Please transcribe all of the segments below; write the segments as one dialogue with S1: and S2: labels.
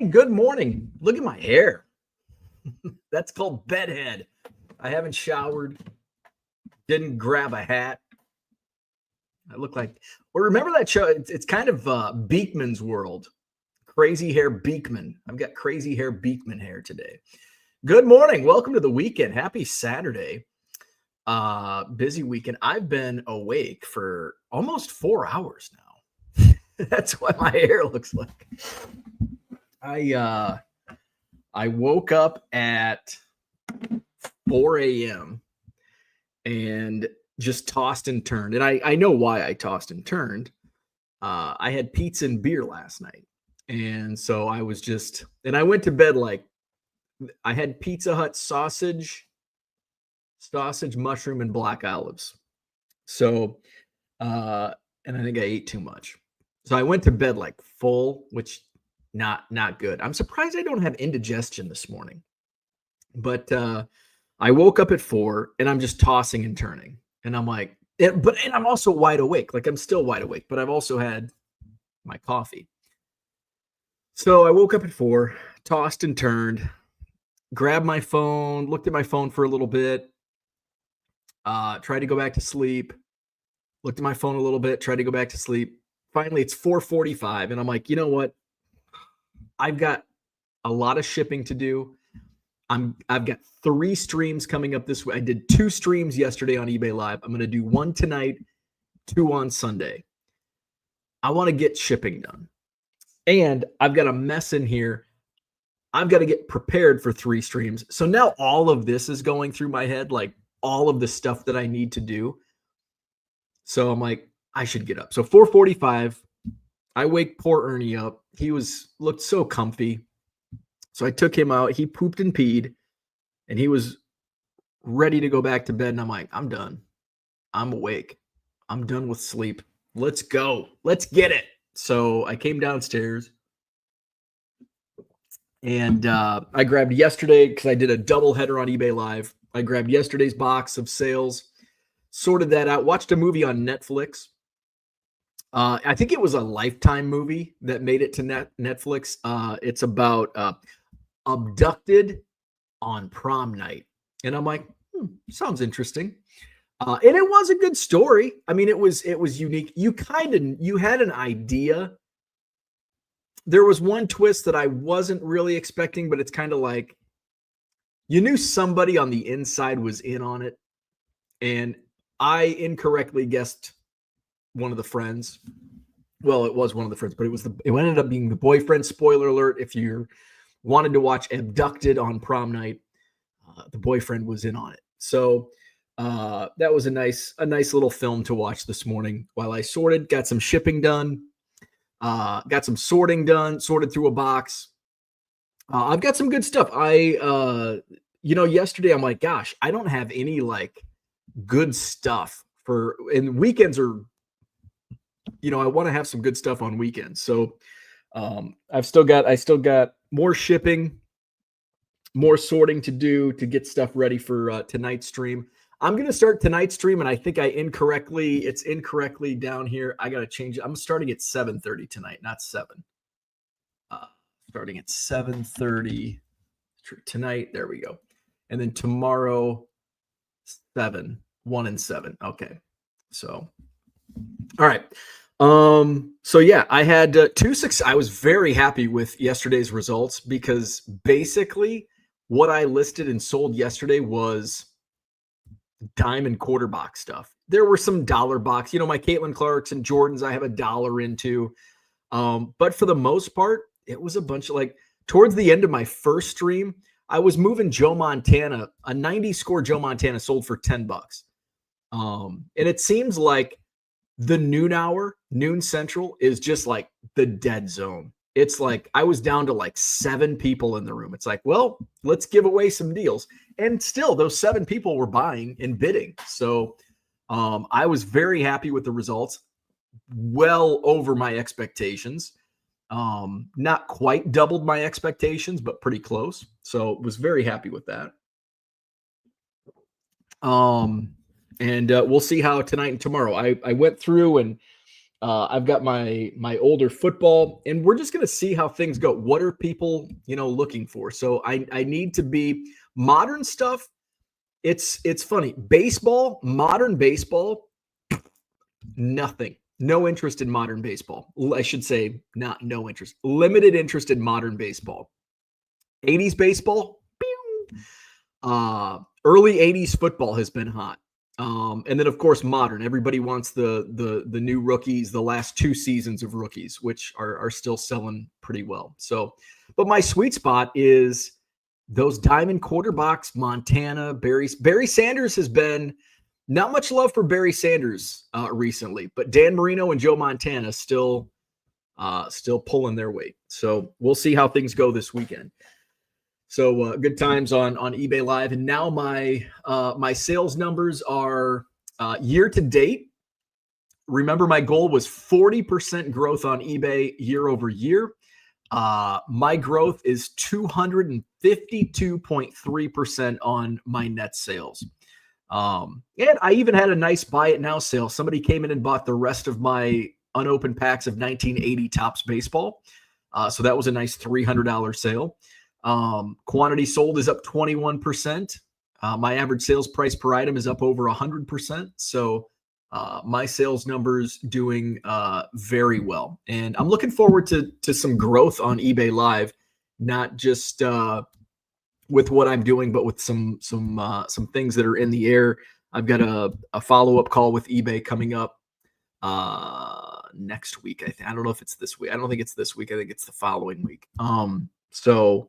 S1: Good morning. Look at my hair. That's called bedhead. I haven't showered, didn't grab a hat. I look like, well, remember that show? It's kind of Beekman's World. Crazy Hair Beekman. I've got crazy hair Beekman hair today. Good morning. Welcome to the weekend. Happy Saturday. Busy weekend. I've been awake for almost 4 hours now. That's what my hair looks like. I woke up at 4 a.m. and just tossed and turned. And I know why I tossed and turned. I had pizza and beer last night. And so I was just, and I went to bed like I had Pizza Hut sausage, mushroom, and black olives. So, and I think I ate too much. So I went to bed like full, which not good. I'm surprised I don't have indigestion this morning. But I woke up at 4 and I'm just tossing and turning. And I'm like, and I'm also wide awake. Like I'm still wide awake, but I've also had my coffee. So I woke up at 4, tossed and turned, grabbed my phone, looked at my phone for a little bit, tried to go back to sleep, looked at my phone a little bit, tried to go back to sleep. Finally, it's 4:45 and I'm like, you know what? I've got a lot of shipping to do. I've got 3 streams coming up this week. I did 2 streams yesterday on eBay Live. I'm going to do 1 tonight, 2 on Sunday. I want to get shipping done. And I've got a mess in here. I've got to get prepared for 3 streams. So now all of this is going through my head, like all of the stuff that I need to do. So I'm like, I should get up. So 4:45, I wake poor Ernie up. He looked so comfy. So I took him out. He pooped and peed, and he was ready to go back to bed. And I'm like, I'm done. I'm awake. I'm done with sleep. Let's go. Let's get it. So I came downstairs, and I grabbed yesterday because I did a double header on eBay Live. I grabbed yesterday's box of sales, sorted that out, watched a movie on Netflix. I think it was a Lifetime movie that made it to Netflix. It's about abducted on prom night. And I'm like, sounds interesting. And it was a good story. I mean, it was unique. You had an idea. There was one twist that I wasn't really expecting, but it's kind of like you knew somebody on the inside was in on it. And I incorrectly guessed one of the friends. Well, it was one of the friends, but it ended up being the boyfriend. Spoiler alert, if you wanted to watch Abducted on prom night, the boyfriend was in on it. So that was a nice little film to watch this morning while I sorted, got some shipping done, got some sorting done, sorted through a box. I've got some good stuff. Yesterday I'm like, gosh, I don't have any like good stuff and weekends are, I want to have some good stuff on weekends. So I still got more shipping, more sorting to do to get stuff ready for tonight's stream. I'm going to start tonight's stream, and I think it's incorrectly down here. I got to change it. I'm starting at 7:30 tonight, not 7. Starting at 7:30 tonight. There we go. And then tomorrow, 1 and 7. Okay. So, all right. So yeah, I had 2 6. I was very happy with yesterday's results because basically what I listed and sold yesterday was dime and quarter box stuff. There were some dollar box, my Caitlin Clarks and Jordans I have $1 into. But for the most part, it was a bunch of like towards the end of my first stream, I was moving Joe Montana, a 90 score Joe Montana sold for $10. And it seems like the noon central is just like the dead zone. It's like I was down to like 7 people in the room. It's like, well, let's give away some deals. And still those 7 people were buying and bidding. So I was very happy with the results. Well over my expectations. Not quite doubled my expectations, but pretty close. So was very happy with that. And we'll see how tonight and tomorrow. I went through and I've got my older football, and we're just going to see how things go. What are people, looking for? So I need to be modern stuff. It's funny. Baseball, modern baseball, nothing. No interest in modern baseball. I should say not no interest. Limited interest in modern baseball. 80s baseball, early 80s football has been hot. And then of course modern. Everybody wants the new rookies, the last 2 seasons of rookies, which are still selling pretty well. So, but my sweet spot is those diamond quarterbacks, Montana, Barry Sanders has been not much love for Barry Sanders recently, but Dan Marino and Joe Montana still pulling their weight. So we'll see how things go this weekend. So good times on eBay Live, and now my sales numbers are year to date. Remember, my goal was 40% growth on eBay year over year. My growth is 252.3% on my net sales. And I even had a nice buy it now sale. Somebody came in and bought the rest of my unopened packs of 1980 Topps baseball. So that was a nice $300 sale. Quantity sold is up 21%. My average sales price per item is up over 100%. So my sales numbers doing very well. And I'm looking forward to some growth on eBay Live, not just with what I'm doing, but with some things that are in the air. I've got a follow-up call with eBay coming up next week. I don't know if it's this week. I don't think it's this week. I think it's the following week. So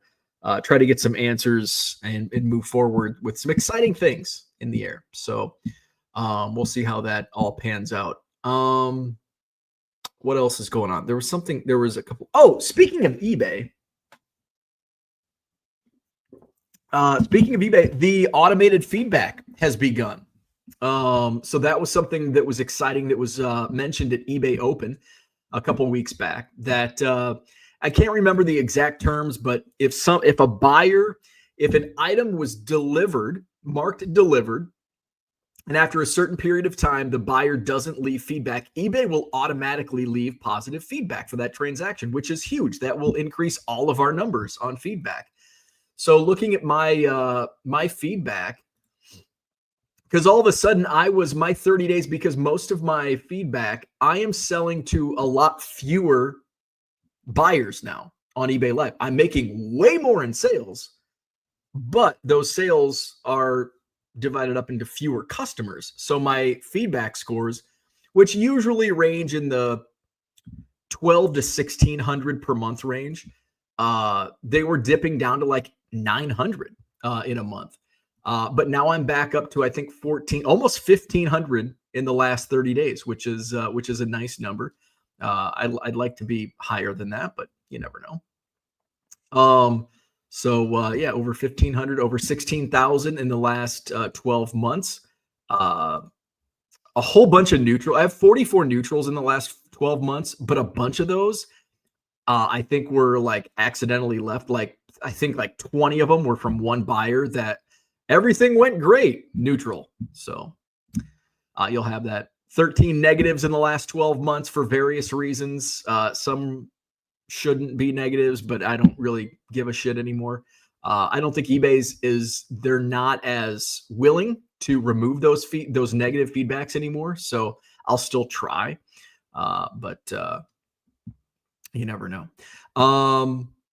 S1: try to get some answers and move forward with some exciting things in the air. So we'll see how that all pans out. What else is going on? There was a couple. Oh, speaking of eBay, the automated feedback has begun. So that was something that was exciting that was mentioned at eBay Open a couple of weeks back. That I can't remember the exact terms, but if an item was marked delivered, and after a certain period of time, the buyer doesn't leave feedback, eBay will automatically leave positive feedback for that transaction, which is huge. That will increase all of our numbers on feedback. So looking at my feedback, because all of a sudden my 30 days, because most of my feedback, I am selling to a lot fewer buyers now on eBay Live. I'm making way more in sales, but those sales are divided up into fewer customers. So my feedback scores, which usually range in the 12 to 1600 per month range, they were dipping down to like 900 in a month. But now I'm back up to, I think, almost 1500 in the last 30 days, which is a nice number. I'd like to be higher than that, but you never know. So yeah, over 1500, over 16,000 in the last 12 months. A whole bunch of neutral. I have 44 neutrals in the last 12 months, but a bunch of those, I think were like accidentally left. Like I think like 20 of them were from one buyer that everything went great, neutral. So you'll have that. 13 negatives in the last 12 months for various reasons. Some shouldn't be negatives, but I don't really give a shit anymore. I don't think they're not as willing to remove those negative feedbacks anymore. So I'll still try, but you never know.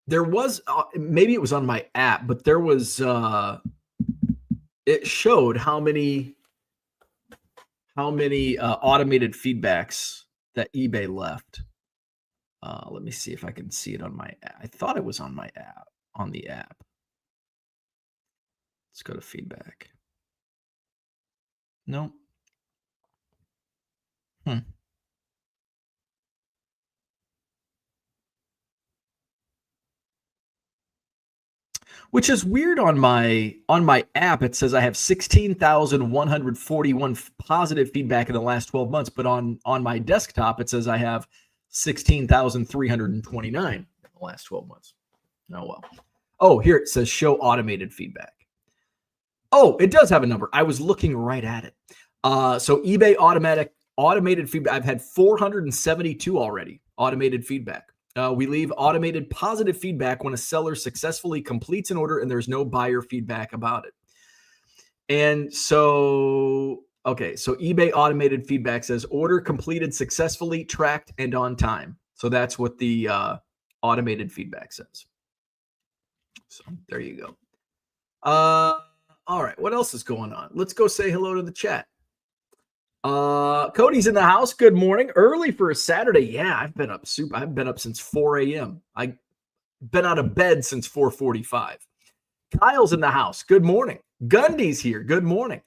S1: There was maybe it was on my app, but there was it showed how many automated feedbacks that eBay left. Let me see if I can see it on my app. I thought it was on my app, on the app. Let's go to feedback. No. Which is weird. On my app, it says I have 16,141 positive feedback in the last 12 months, but on my desktop, it says I have 16,329 in the last 12 months. Oh, well. Oh, here it says show automated feedback. Oh, it does have a number. I was looking right at it. So eBay automated feedback. I've had 472 already automated feedback. We leave automated positive feedback when a seller successfully completes an order and there's no buyer feedback about it. And so, okay, so eBay automated feedback says order completed successfully, tracked, and on time. So that's what the automated feedback says. So there you go. All right, what else is going on? Let's go say hello to the chat. Cody's in the house. Good morning. Early for a Saturday. Yeah, I've been up since 4 a.m. I've been out of bed since 4:45. Kyle's in the house. Good morning. Gundy's here. Good morning.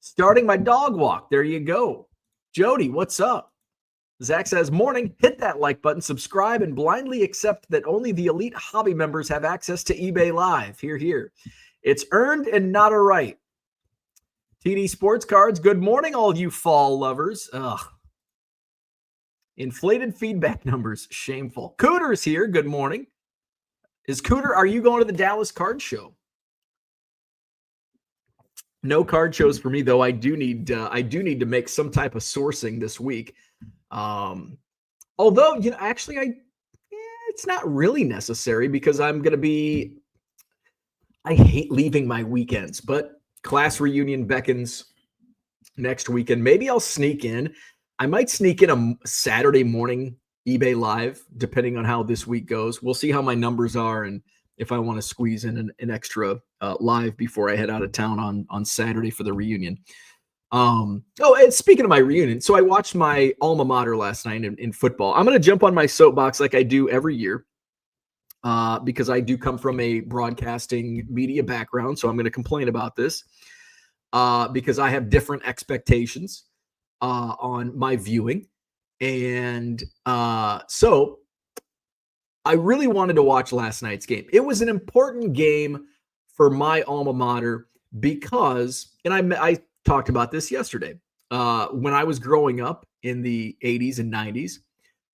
S1: Starting my dog walk. There you go. Jody, what's up? Zach says, morning. Hit that like button, subscribe, and blindly accept that only the elite hobby members have access to eBay Live. Here, here. It's earned and not a right. TD Sports Cards, good morning, all you fall lovers. Ugh. Inflated feedback numbers, shameful. Cooter's here, good morning. Are you going to the Dallas Card Show? No card shows for me, though. I do need to make some type of sourcing this week. Although, actually, it's not really necessary because I hate leaving my weekends, but class reunion beckons next weekend. Maybe I'll sneak in. I might sneak in a Saturday morning eBay Live, depending on how this week goes. We'll see how my numbers are and if I want to squeeze in an extra live before I head out of town on Saturday for the reunion. And speaking of my reunion, so I watched my alma mater last night in football. I'm going to jump on my soapbox like I do every year. Because I do come from a broadcasting media background, so I'm going to complain about this because I have different expectations on my viewing. And so I really wanted to watch last night's game. It was an important game for my alma mater because, and I talked about this yesterday, when I was growing up in the 80s and 90s,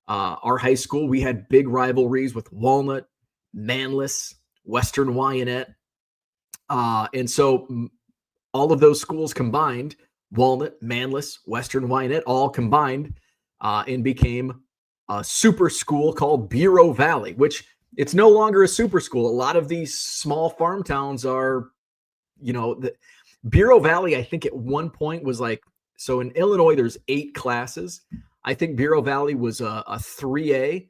S1: our high school, we had big rivalries with Walnut, Manlius, Western Wyanett. And so all of those schools combined, Walnut, Manlius, Western Wyanett, all combined and became a super school called Bureau Valley, which it's no longer a super school. A lot of these small farm towns are, Bureau Valley, I think at one point was like, so in Illinois, there's 8 classes. I think Bureau Valley was a 3A.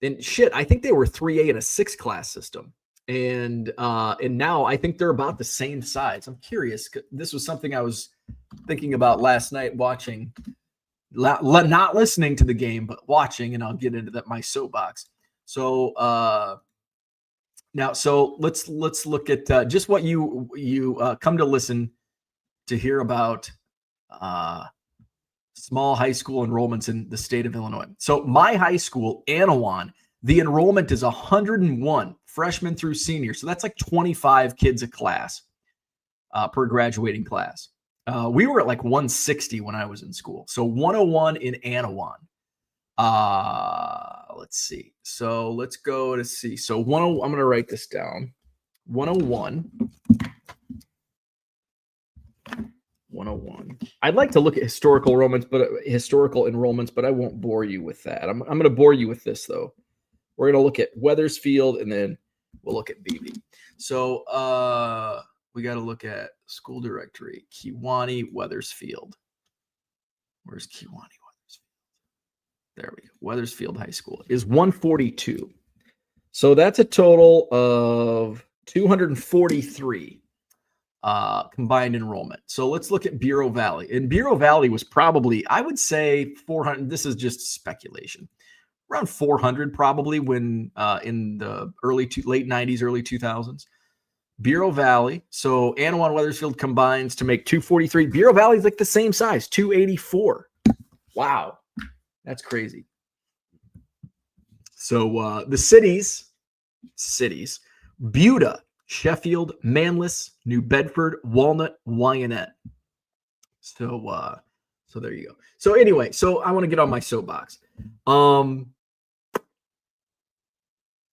S1: And shit, I think they were 3A in a 6 class system. And now I think they're about the same size. I'm curious. This was something I was thinking about last night watching, not listening to the game, but watching, and I'll get into that, my soapbox. So so let's look at just what you come to listen to hear about small high school enrollments in the state of Illinois. So my high school, Anawan, the enrollment is 101 freshmen through seniors. So that's like 25 kids a class per graduating class. We were at like 160 when I was in school. So 101 in Anawan. Let's see. So let's go to see. So I'm going to write this down. 101. 101. I'd like to look at historical enrollments, but I won't bore you with that. I'm going to bore you with this though. We're going to look at Wethersfield and then we'll look at BB. So we got to look at school directory, Kewanee, Wethersfield. Where's Kewanee, Wethersfield? There we go. Wethersfield High School is 142. So that's a total of 243 combined enrollment. So let's look at Bureau Valley. And Bureau Valley was probably, I would say 400. This is just speculation. Around 400 probably when in the late 90s, early 2000s. Bureau Valley. So Anawan, Wethersfield combines to make 243. Bureau Valley is like the same size, 284. Wow. That's crazy. So the cities, Buda, Sheffield, Manlius, New Bedford, Walnut, Wyanett. So there you go. So anyway, so I want to get on my soapbox.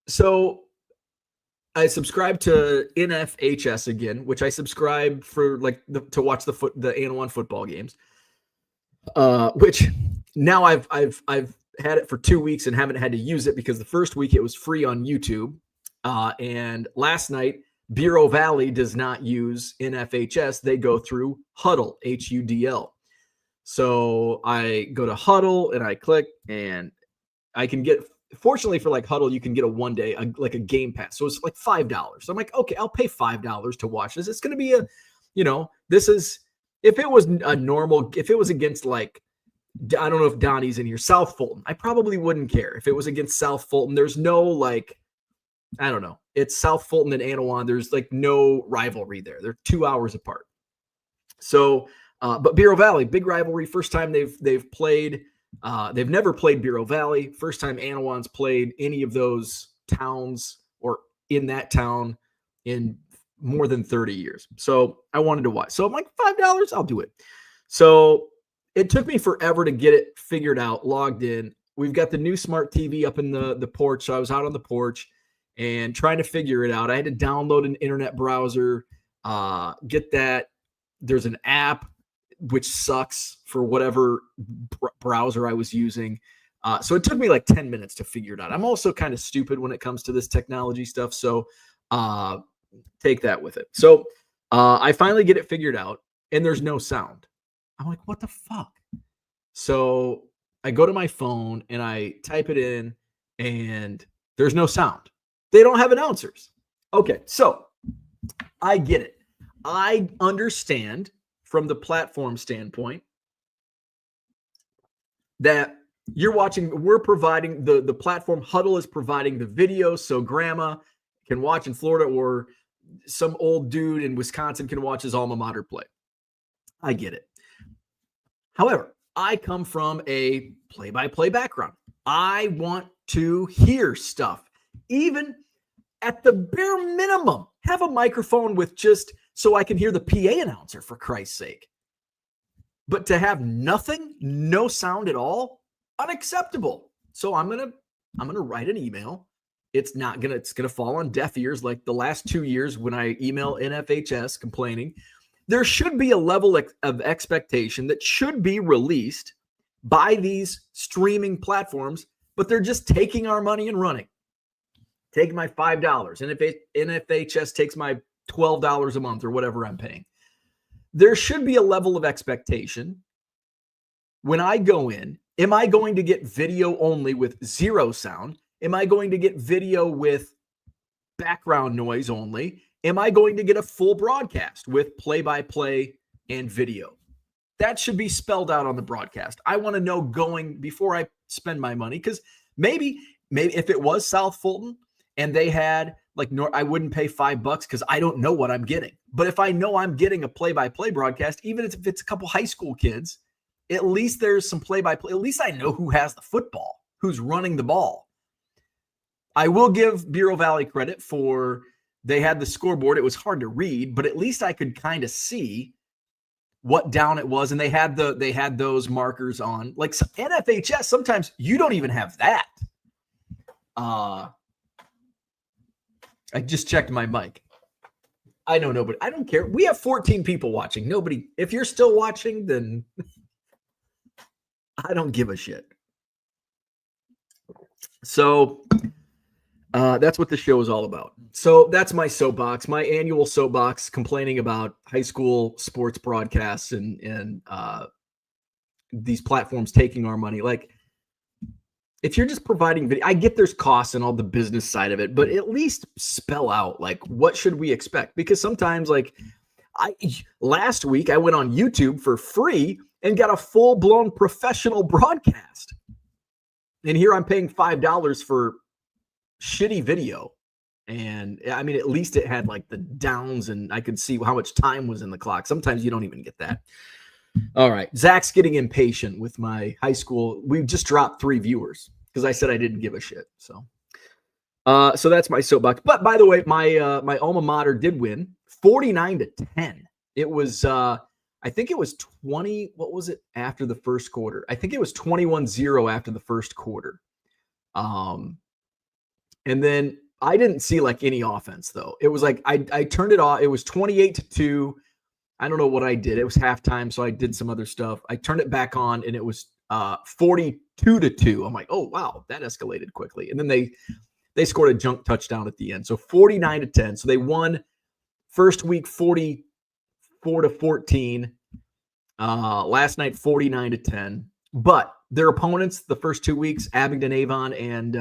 S1: So I subscribe to NFHS again, which I subscribe for like to watch the Anawan football games. which now I've had it for 2 weeks and haven't had to use it because the first week it was free on YouTube. And last night, Bureau Valley does not use NFHS. They go through Hudl, HUDL. So I go to Hudl and I click and I can get, fortunately for like Hudl, you can get a 1 day, like a game pass. So it's like $5. So I'm like, okay, I'll pay $5 to watch this. It's going to be this is, if it was a normal, if it was against like, I don't know if Donnie's in here, South Fulton, I probably wouldn't care. If it was against South Fulton, there's no like, I don't know. It's South Fulton and Anawan. There's like no rivalry there. They're 2 hours apart. So, but Bureau Valley, big rivalry. First time they've played. They've never played Bureau Valley. First time Anawan's played any of those towns or in that town in more than 30 years. So I wanted to watch. So I'm like, $5, I'll do it. So it took me forever to get it figured out, logged in. We've got the new smart TV up in the porch. So I was out on the porch and trying to figure it out. I had to download an internet browser, get that. There's an app which sucks for whatever browser I was using. So it took me like 10 minutes to figure it out. I'm also kind of stupid when it comes to this technology stuff. So take that with it. So I finally get it figured out and there's no sound. I'm like, what the fuck? So I go to my phone and I type it in and there's no sound. They don't have announcers. Okay, so I get it. I understand from the platform standpoint that you're watching, we're providing, the platform Hudl is providing the video so grandma can watch in Florida or some old dude in Wisconsin can watch his alma mater play. I get it. However, I come from a play-by-play background. I want to hear stuff. Even at the bare minimum, have a microphone with just so I can hear the PA announcer, for Christ's sake. But to have nothing, no sound at all, unacceptable. So I'm gonna write an email. It's gonna fall on deaf ears like the last 2 years when I email NFHS complaining. There should be a level of expectation that should be released by these streaming platforms, but they're just taking our money and running. Take my $5. NFHS takes my $12 a month or whatever I'm paying. There should be a level of expectation. When I go in, am I going to get video only with zero sound? Am I going to get video with background noise only? Am I going to get a full broadcast with play-by-play and video? That should be spelled out on the broadcast. I want to know going before I spend my money, because maybe if it was South Fulton and they had I wouldn't pay $5 because I don't know what I'm getting. But if I know I'm getting a play-by-play broadcast, even if it's a couple high school kids, at least there's some play-by-play. At least I know who has the football, who's running the ball. I will give Bureau Valley credit for they had the scoreboard. It was hard to read, but at least I could kind of see what down it was. And they had those markers on. Like NFHS, sometimes you don't even have that. I just checked my mic. I know nobody. I don't care. We have 14 people watching. Nobody. If you're still watching, then I don't give a shit. So that's what the show is all about. So that's my soapbox, my annual soapbox, complaining about high school sports broadcasts and these platforms taking our money. Like, if you're just providing video, I get there's costs and all the business side of it, but at least spell out like what should we expect? Because sometimes, like last week, I went on YouTube for free and got a full-blown professional broadcast, and here I'm paying $5 for shitty video. And I mean, at least it had like the downs and I could see how much time was in the clock. Sometimes you don't even get that. All right. Zach's getting impatient with my high school. We just dropped 3 viewers because I said I didn't give a shit. So that's my soapbox. But by the way, my alma mater did win 49-10. It was, I think it was 20. What was it after the first quarter? I think it was 21-0 after the first quarter. And then I didn't see like any offense though. It was like, I turned it off. It was 28-2. I don't know what I did. It was halftime, so I did some other stuff. I turned it back on, and it was 42-2. I'm like, oh wow, that escalated quickly. And then they scored a junk touchdown at the end, so 49-10. So they won first week 44-14. Last night 49-10. But their opponents the first 2 weeks, Abingdon Avon and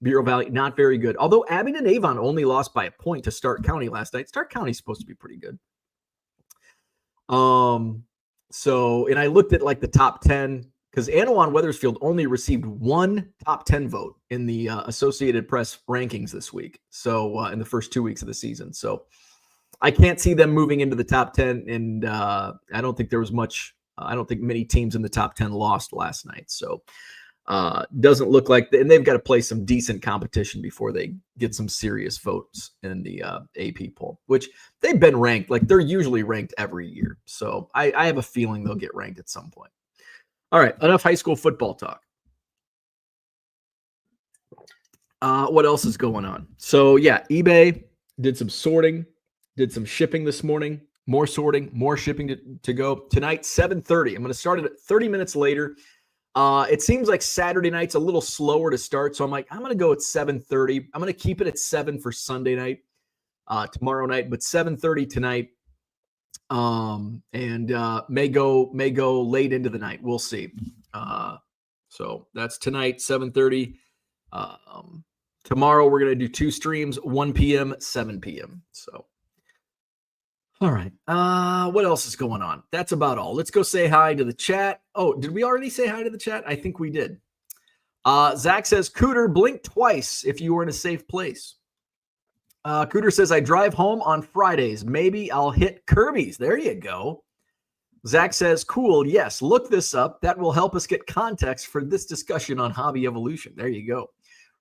S1: Bureau Valley, not very good. Although Abingdon Avon only lost by a point to Stark County last night. Stark County's supposed to be pretty good. So, and I looked at like the top 10 because Anawan Wethersfield only received one top 10 vote in the Associated Press rankings this week. So, in the first 2 weeks of the season. So, I can't see them moving into the top 10. And I don't think there was much, I don't think many teams in the top 10 lost last night. So, doesn't look like, and they've got to play some decent competition before they get some serious votes in the AP poll, which they've been ranked. Like they're usually ranked every year. So I have a feeling they'll get ranked at some point. All right. Enough high school football talk. What else is going on? So yeah, eBay did some sorting, did some shipping this morning, more sorting, more shipping to go tonight, 7:30. I'm going to start it at 30 minutes later. It seems like Saturday night's a little slower to start, so I'm like, I'm going to go at 7:30. I'm going to keep it at 7 for Sunday night, tomorrow night, but 7:30 tonight, and may go late into the night. We'll see. So that's tonight, 7:30. Tomorrow we're going to do 2 streams, 1 p.m., 7 p.m. So. All right. What else is going on? That's about all. Let's go say hi to the chat. Oh, did we already say hi to the chat? I think we did. Zach says, Cooter, blink twice if you were in a safe place. Cooter says, I drive home on Fridays. Maybe I'll hit Kirby's. There you go. Zach says, cool. Yes, look this up. That will help us get context for this discussion on hobby evolution. There you go.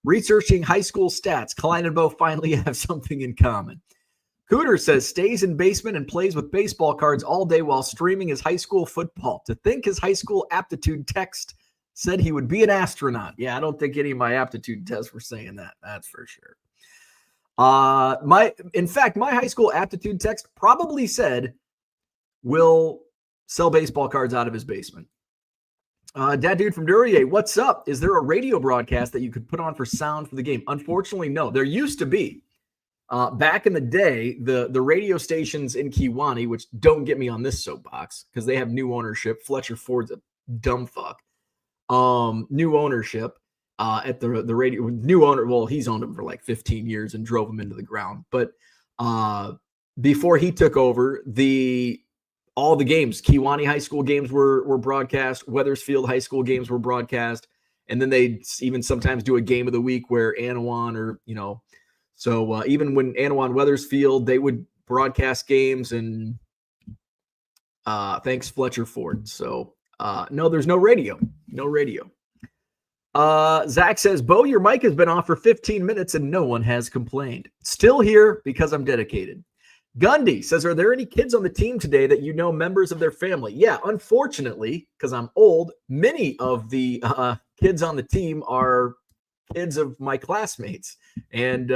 S1: Researching high school stats. Klein and Bo finally have something in common. Cooter says stays in basement and plays with baseball cards all day while streaming his high school football. To think his high school aptitude text said he would be an astronaut. Yeah, I don't think any of my aptitude tests were saying that. That's for sure. In fact, my high school aptitude text probably said will sell baseball cards out of his basement. Dad Dude from Duryea, what's up? Is there a radio broadcast that you could put on for sound for the game? Unfortunately, no. There used to be. Back in the day, the radio stations in Kewanee, which don't get me on this soapbox because they have new ownership. Fletcher Ford's a dumb fuck. New ownership at the radio. New owner. Well, he's owned them for like 15 years and drove them into the ground. But before he took over, all the games, Kewanee High School games were broadcast. Wethersfield High School games were broadcast, and then they even sometimes do a game of the week where Anawan or So even when Anawan Wethersfield, they would broadcast games, and thanks Fletcher Ford. So no, there's no radio. No radio. Zach says, Bo, your mic has been off for 15 minutes and no one has complained. Still here because I'm dedicated. Gundy says, are there any kids on the team today that you know members of their family? Yeah, unfortunately, because I'm old, many of the kids on the team are kids of my classmates and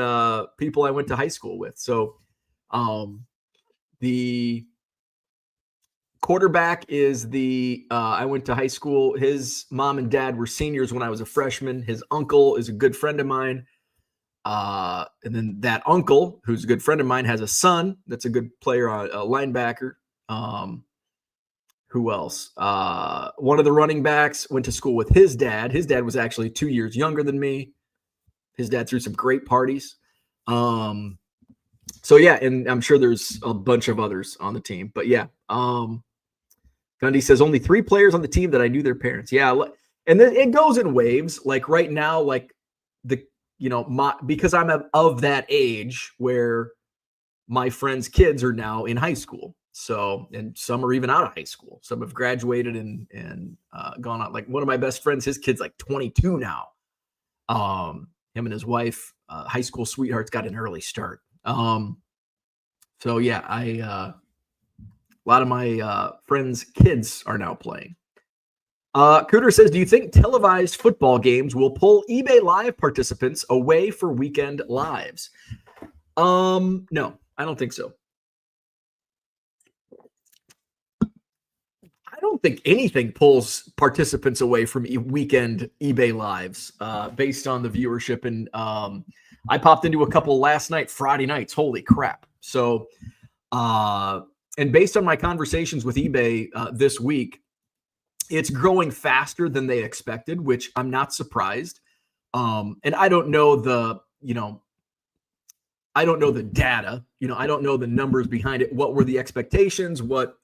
S1: people I went to high school with. So the quarterback is I went to high school. His mom and dad were seniors when I was a freshman. His uncle is a good friend of mine. And then that uncle, who's a good friend of mine, has a son that's a good player, a linebacker. Who else? One of the running backs went to school with his dad. His dad was actually 2 years younger than me. His dad threw some great parties. So yeah, and I'm sure there's a bunch of others on the team. But yeah, Gundy says only 3 players on the team that I knew their parents. Yeah, and then it goes in waves. Like right now, like because I'm of that age where my friends' kids are now in high school. So, and some are even out of high school. Some have graduated and gone out. Like one of my best friends, his kid's like 22 now. Him and his wife, high school sweethearts, got an early start. So yeah, a lot of my friends' kids are now playing. Cooter says, do you think televised football games will pull eBay Live participants away for weekend lives? No, I don't think so. don't think anything pulls participants away from weekend eBay lives based on the viewership. And I popped into a couple last night, Friday nights. Holy crap. So, and based on my conversations with eBay this week, it's growing faster than they expected, which I'm not surprised. And I don't know I don't know the data, I don't know the numbers behind it. What were the expectations? What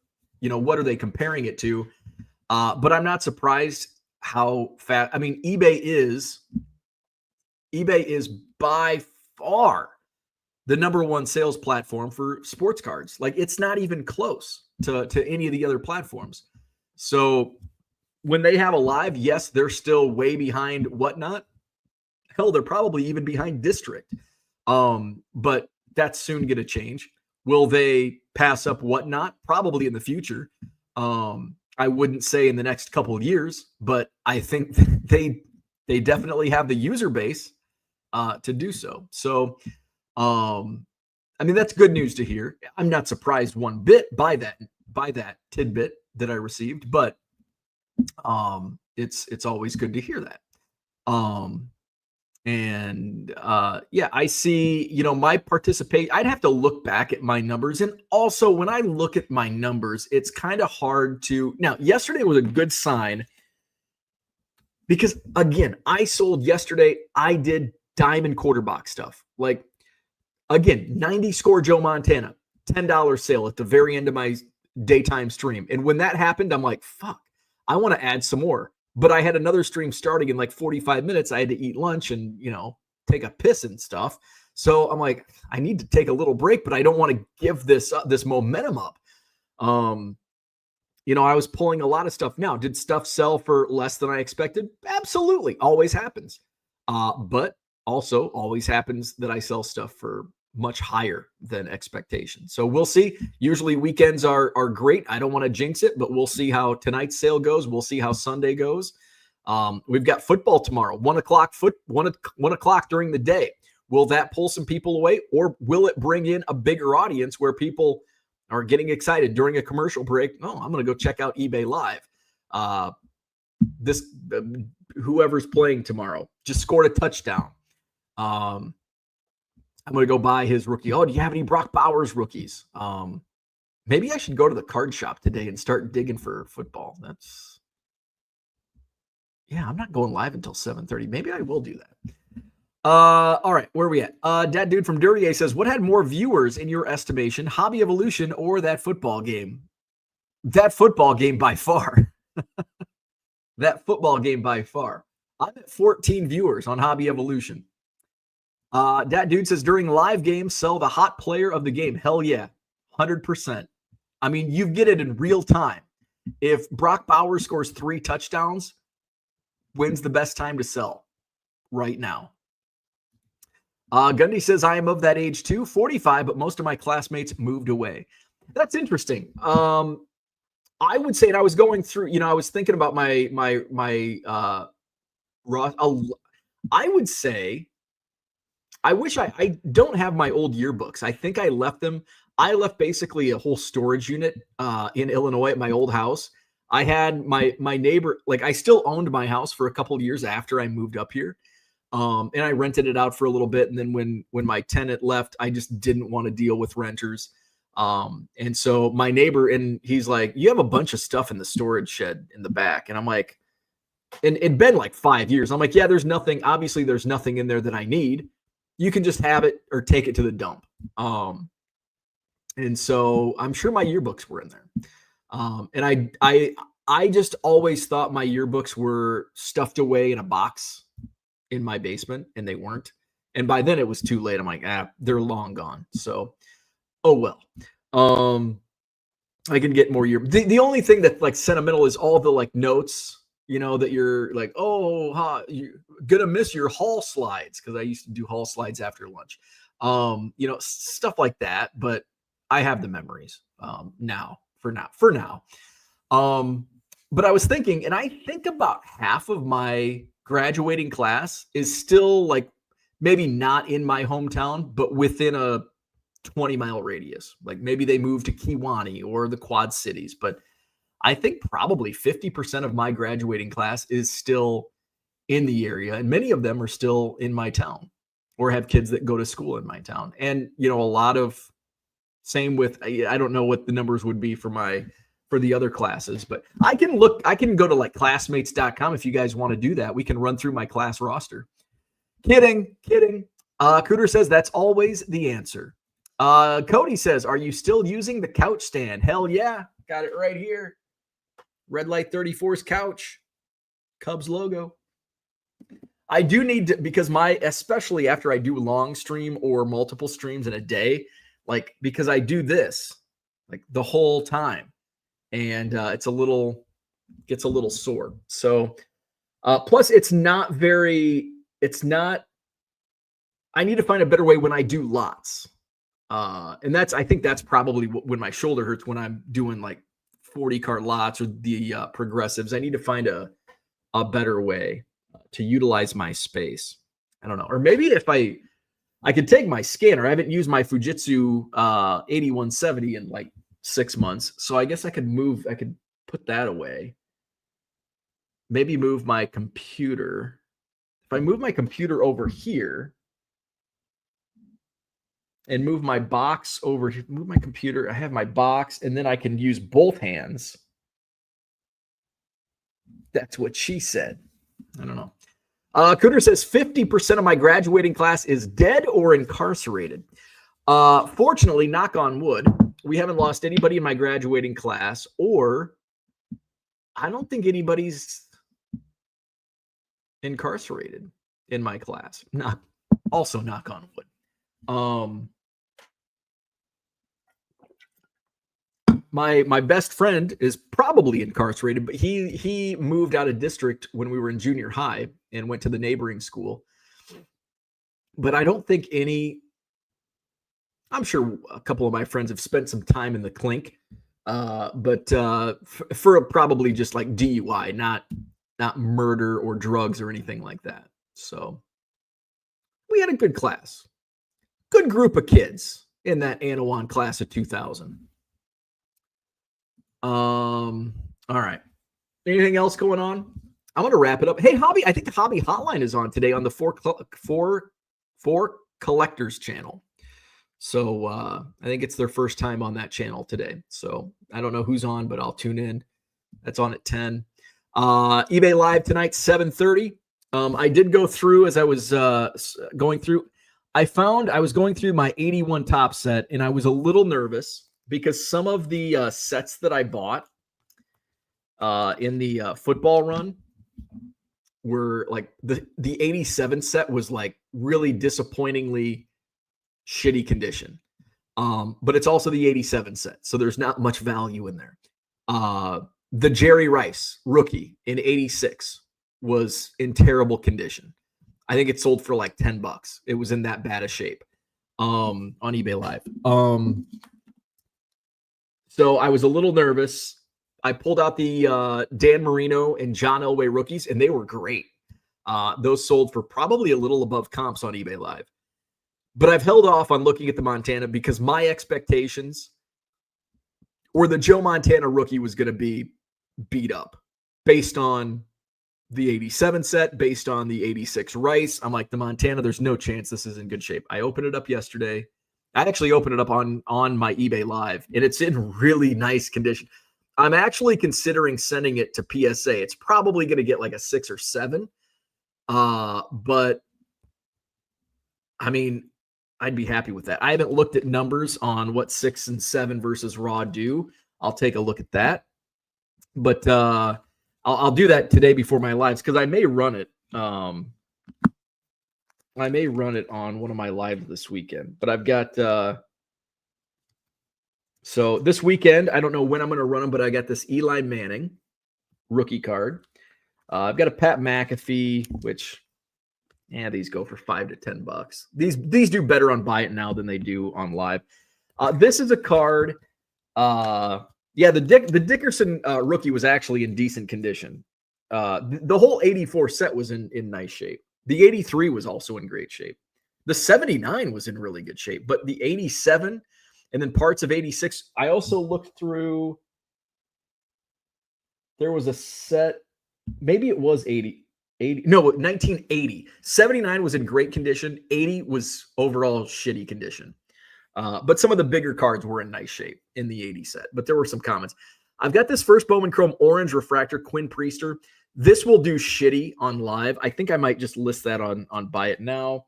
S1: are they comparing it to? But I'm not surprised how fast. I mean, eBay is by far the number one sales platform for sports cards. Like, it's not even close to any of the other platforms. So when they have a live, yes, they're still way behind Whatnot. Hell, they're probably even behind District. But that's soon going to change. Will they pass up Whatnot? Probably in the future. I wouldn't say in the next couple of years, but I think they definitely have the user base to do so. So, I mean, that's good news to hear. I'm not surprised one bit by that tidbit that I received, but it's always good to hear that. Yeah, I see, my participation, I'd have to look back at my numbers. And also when I look at my numbers, it's kind of hard to, now yesterday was a good sign because again, I sold yesterday. I did diamond quarter box stuff. Like, again, 90 score Joe Montana, $10 sale at the very end of my daytime stream. And when that happened, I'm like, fuck, I want to add some more. But I had another stream starting in like 45 minutes. I had to eat lunch and, take a piss and stuff. So I'm like, I need to take a little break, but I don't want to give this momentum up. I was pulling a lot of stuff. Now, did stuff sell for less than I expected? Absolutely. Always happens. But also always happens that I sell stuff for much higher than expectation. So we'll see. Usually weekends are great. I don't want to jinx it, but we'll see how tonight's sale goes. We'll see how Sunday goes. We've got football tomorrow, 1 o'clock during the day. Will that pull some people away, or will it bring in a bigger audience where people are getting excited during a commercial break? Oh, I'm going to go check out eBay Live. Whoever's playing tomorrow just scored a touchdown. I'm going to go buy his rookie. Oh, do you have any Brock Bowers rookies? Maybe I should go to the card shop today and start digging for football. I'm not going live until 7:30. Maybe I will do that. All right, where are we at? That dude from Dirty A says, what had more viewers in your estimation, Hobby Evolution or that football game? That football game by far. That football game by far. I'm at 14 viewers on Hobby Evolution. That dude says, during live games, sell the hot player of the game. Hell yeah, 100%. I mean, you get it in real time. If Brock Bowers scores 3 touchdowns, when's the best time to sell? Right now. Gundy says, I am of that age too, 45, but most of my classmates moved away. That's interesting. I would say, and I was going through, I was thinking about my I would say, I wish I don't have my old yearbooks. I think I left them. I left basically a whole storage unit in Illinois at my old house. I had my neighbor, like, I still owned my house for a couple of years after I moved up here. And I rented it out for a little bit. And then when my tenant left, I just didn't want to deal with renters. And so my neighbor, and he's like, you have a bunch of stuff in the storage shed in the back. And I'm like, and it'd been like 5 years. I'm like, yeah, there's nothing in there that I need. You can just have it or take it to the dump. And so I'm sure my yearbooks were in there. And I just always thought my yearbooks were stuffed away in a box in my basement, and they weren't. And by then it was too late. I'm like, they're long gone. So, oh well. I can get more the only thing that's like sentimental is all the like notes, that you're like, you're gonna miss your hall slides, because I used to do hall slides after lunch. Stuff like that. But I have the memories now. But I was thinking, and I think about half of my graduating class is still like maybe not in my hometown, but within a 20-mile radius. Like maybe they moved to Kewaunee or the Quad Cities, but I think probably 50% of my graduating class is still in the area, and many of them are still in my town or have kids that go to school in my town. And a lot of same with, I don't know what the numbers would be for the other classes, but I can go to like classmates.com if you guys want to do that. We can run through my class roster. Kidding. Cooter says that's always the answer. Cody says, are you still using the couch stand? Hell yeah. Got it right here. Red Light 34's couch. Cubs logo. I do need to, because especially after I do long stream or multiple streams in a day, like, because I do this like the whole time, and gets a little sore. So, plus I need to find a better way when I do lots. And I think that's probably when my shoulder hurts, when I'm doing like 40 card lots or the progressives. I need to find a better way to utilize my space. I don't know. Or maybe if I could take my scanner. I haven't used my Fujitsu 8170 in like 6 months. So I guess I could put that away. Maybe move my computer. If I move my computer over here and move my box over here, move my computer, I have my box, and then I can use both hands. That's what she said. I don't know. Cooter says 50% of my graduating class is dead or incarcerated. Fortunately, knock on wood, we haven't lost anybody in my graduating class, or I don't think anybody's incarcerated in my class. Also knock on wood. My best friend is probably incarcerated, but he moved out of district when we were in junior high and went to the neighboring school. But I don't think I'm sure a couple of my friends have spent some time in the clink, but for probably just like DUI, not murder or drugs or anything like that. So we had a good class, good group of kids in that Anawan class of 2000. All right. Anything else going on? I'm going to wrap it up. Hey, Hobby, I think the Hobby Hotline is on today on the four Collectors channel. So I think it's their first time on that channel today. So I don't know who's on, but I'll tune in. That's on at 10. eBay Live tonight, 7:30. I did go through as I was going through. I was going through my 81 top set, and I was a little nervous because some of the sets that I bought in the football run were like the 87 set was like really disappointingly shitty condition. But it's also the 87 set, so there's not much value in there. The Jerry Rice rookie in 86 was in terrible condition. I think it sold for like $10. It was in that bad a shape on eBay Live. So I was a little nervous. I pulled out the Dan Marino and John Elway rookies, and they were great. Those sold for probably a little above comps on eBay Live. But I've held off on looking at the Montana because my expectations were the Joe Montana rookie was going to be beat up based on the 87 set, based on the 86 Rice. I'm like, the Montana, there's no chance this is in good shape. I opened it up yesterday. I actually opened it up on my eBay Live, and it's in really nice condition. I'm actually considering sending it to PSA. It's probably going to get like a 6 or 7. But I mean, I'd be happy with that. I haven't looked at numbers on what 6 and 7 versus raw do. I'll take a look at that. But I'll do that today before my lives because I may run it. I may run it on one of my lives this weekend. But I've got so this weekend, I don't know when I'm going to run them, but I got this Eli Manning rookie card. I've got a Pat McAfee, which these go for $5 to $10. These do better on Buy It Now than they do on Live. This is a card. The Dickerson rookie was actually in decent condition. The whole 84 set was in nice shape. The 83 was also in great shape. The 79 was in really good shape, but the 87 and then parts of 86. I also looked through There was a set, maybe it was 80, no, 1980. 79 was in great condition. 80 was overall shitty condition. But some of the bigger cards were in nice shape in the 80 set. But there were some comments. I've got this first Bowman Chrome Orange Refractor, Quinn Priester. This will do shitty on live. I think I might just list that on Buy It Now.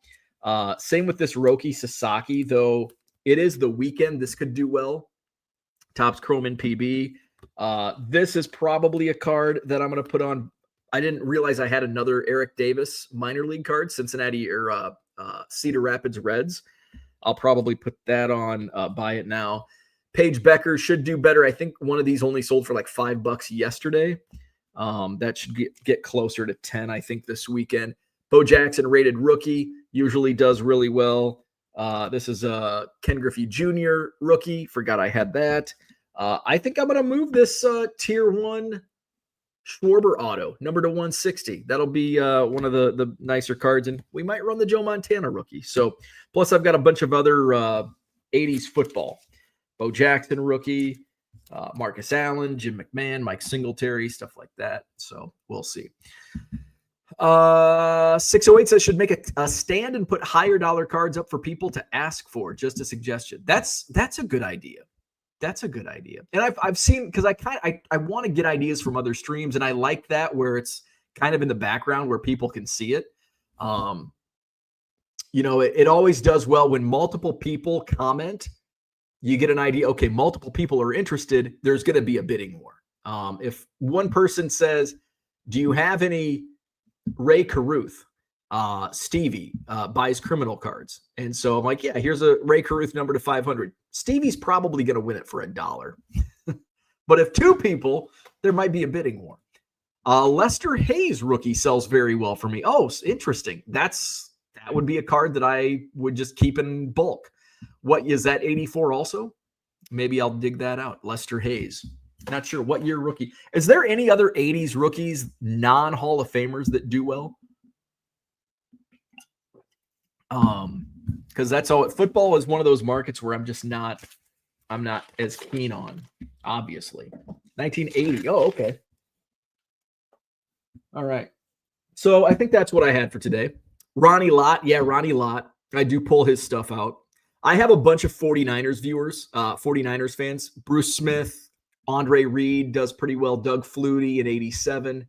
S1: Same with this Roki Sasaki, though it is the weekend. This could do well. Topps Chrome in PB. This is probably a card that I'm going to put on. I didn't realize I had another Eric Davis minor league card, Cincinnati or Cedar Rapids Reds. I'll probably put that on Buy It Now. Paige Becker should do better. I think one of these only sold for like $5 yesterday. That should get closer to 10, I think, this weekend. Bo Jackson rated rookie, usually does really well. This is a Ken Griffey Jr. rookie. Forgot I had that. I think I'm going to move this tier 1 Schwarber auto, number to 160. That'll be one of the nicer cards, and we might run the Joe Montana rookie. So, plus I've got a bunch of other 80s football. Bo Jackson rookie, Marcus Allen, Jim McMahon, Mike Singletary, stuff like that. So we'll see. 608 says should make a stand and put higher dollar cards up for people to ask for. Just a suggestion. That's a good idea. That's a good idea. And I've seen, because I want to get ideas from other streams, and I like that where it's kind of in the background where people can see it. It always does well when multiple people comment. You get an idea, okay, multiple people are interested, there's going to be a bidding war. If one person says, do you have any Ray Caruth? Stevie buys criminal cards. And so I'm like, yeah, here's a Ray Caruth number to 500. Stevie's probably going to win it for $1. But if two people, there might be a bidding war. Lester Hayes rookie sells very well for me. Oh, interesting. That would be a card that I would just keep in bulk. What is that, 84 also? Maybe I'll dig that out. Lester Hayes. Not sure what year rookie. Is there any other 80s rookies, non-Hall of Famers that do well? Because that's all. Football is one of those markets where I'm not as keen on, obviously. 1980. Oh, okay. All right. So I think that's what I had for today. Ronnie Lott. Yeah, Ronnie Lott. I do pull his stuff out. I have a bunch of 49ers viewers, 49ers fans. Bruce Smith, Andre Reed does pretty well. Doug Flutie at 87.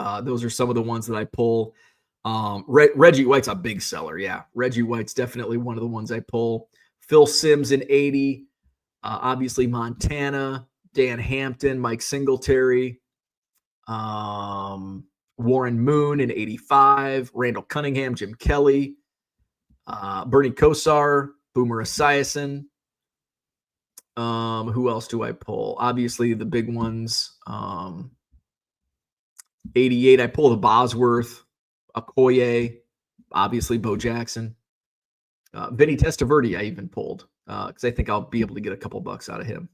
S1: Those are some of the ones that I pull. Reggie White's a big seller. Yeah. Reggie White's definitely one of the ones I pull. Phil Simms in 80. Obviously Montana, Dan Hampton, Mike Singletary, Warren Moon in 85, Randall Cunningham, Jim Kelly, Bernie Kosar, Boomer Esiason. Who else do I pull? Obviously the big ones. 88, I pull the Bosworth, Okoye, obviously Bo Jackson. Vinny Testaverde I even pulled because I think I'll be able to get a couple bucks out of him.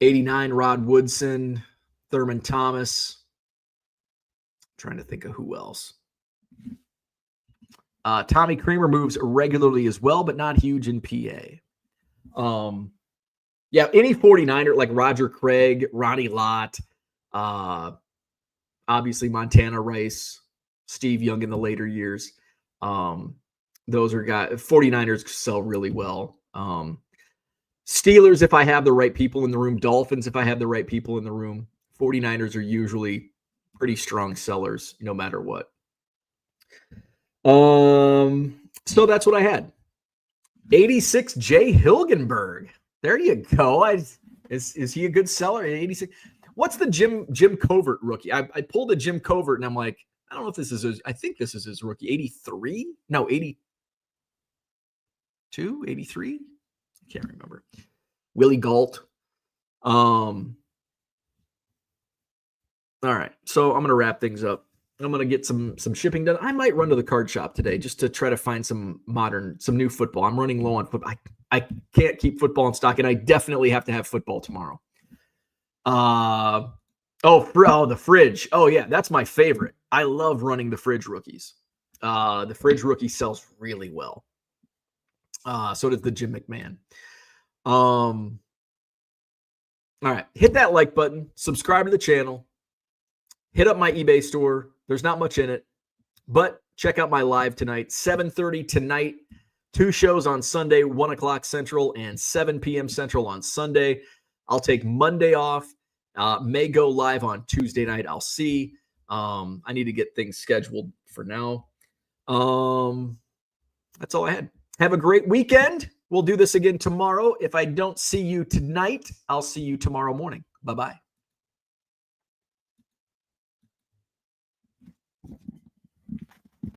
S1: 89, Rod Woodson, Thurman Thomas. I'm trying to think of who else. Tommy Kramer moves regularly as well, but not huge in PA. Yeah, any 49er like Roger Craig, Ronnie Lott, obviously Montana Rice, Steve Young in the later years. Those are guys. 49ers sell really well. Steelers, if I have the right people in the room. Dolphins, if I have the right people in the room. 49ers are usually pretty strong sellers, no matter what. So that's what I had. 86, Jay Hilgenberg. There you go. Is he a good seller at 86? What's the Jim Covert rookie? I pulled a Jim Covert and I'm like, I don't know if this is his, I think this is his rookie. 83? No, 82, 83? I can't remember. Willie Galt. All right. So I'm going to wrap things up. I'm going to get some shipping done. I might run to the card shop today just to try to find some new football. I'm running low on football. I can't keep football in stock, and I definitely have to have football tomorrow. The fridge. Oh, yeah, that's my favorite. I love running the fridge rookies. The fridge rookie sells really well. So does the Jim McMahon. All right. Hit that like button. Subscribe to the channel. Hit up my eBay store. There's not much in it, but check out my live tonight, 7:30 tonight. 2 shows on Sunday, 1 o'clock Central and 7 p.m. Central on Sunday. I'll take Monday off. May go live on Tuesday night. I'll see. I need to get things scheduled for now. That's all I had. Have a great weekend. We'll do this again tomorrow. If I don't see you tonight, I'll see you tomorrow morning. Bye-bye.